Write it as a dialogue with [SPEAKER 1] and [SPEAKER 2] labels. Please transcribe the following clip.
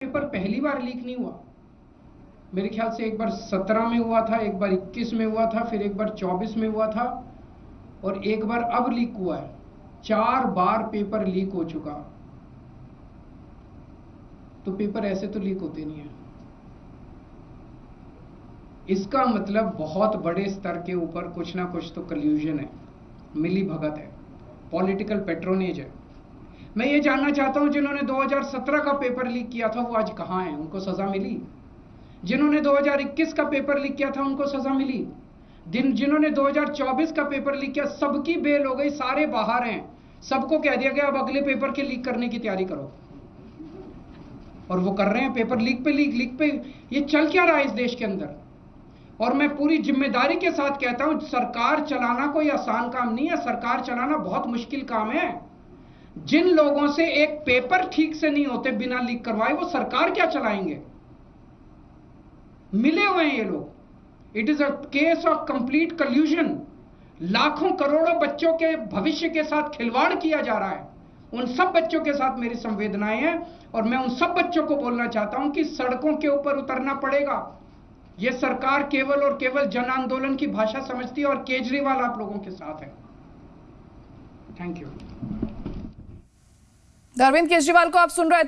[SPEAKER 1] Paper पहली बार leak नहीं हुआ। मेरे ख्याल से एक बार 17 में हुआ था, एक बार 21 में हुआ था, फिर एक बार 24 में हुआ था और एक बार अब लीक हुआ है। 4 बार पेपर लीक हो चुका। तो पेपर ऐसे तो लीक होते नहीं है। इसका मतलब बहुत बड़े स्तर के ऊपर कुछ ना कुछ तो कल्यूजन है, मिली भगत है, पॉलिटिकल पेट्रोनेज है। मैं ये जानना चाहता हूं, जिन्होंने 2017 का पेपर लीक किया था वो आज कहां हैं? उनको सजा मिली? जिन्होंने 2021 का पेपर लीक किया था उनको सजा मिली? जिन्होंने 2024 का पेपर लीक किया सबकी बेल हो गई, सारे बाहर हैं, सबको कह दिया गया अब अगले पेपर के लीक करने की तैयारी करो। और वो कर रहे हैं, पेपर लीक पे लीक, लीक पे। ये चल क्या रहा है इस देश के अंदर? और मैं पूरी जिम्मेदारी के साथ कहता हूं, सरकार चलाना कोई आसान काम नहीं है। सरकार चलाना बहुत मुश्किल काम है। जिन लोगों से एक पेपर ठीक से नहीं होते बिना लीक करवाए, वो सरकार क्या चलाएंगे? मिले हुए हैं ये लोग। It is a case of complete कल्यूजन। लाखों करोड़ों बच्चों के भविष्य के साथ खिलवाड़ किया जा रहा है। उन सब बच्चों के साथ मेरी संवेदनाएं हैं और मैं उन सब बच्चों को बोलना चाहता हूं कि सड़कों के ऊपर उतरना पड़ेगा। यह सरकार केवल और केवल जन आंदोलन की भाषा समझती है और केजरीवाल आप लोगों के साथ है। Thank you.
[SPEAKER 2] अरविंद केजरीवाल को आप सुन रहे थे।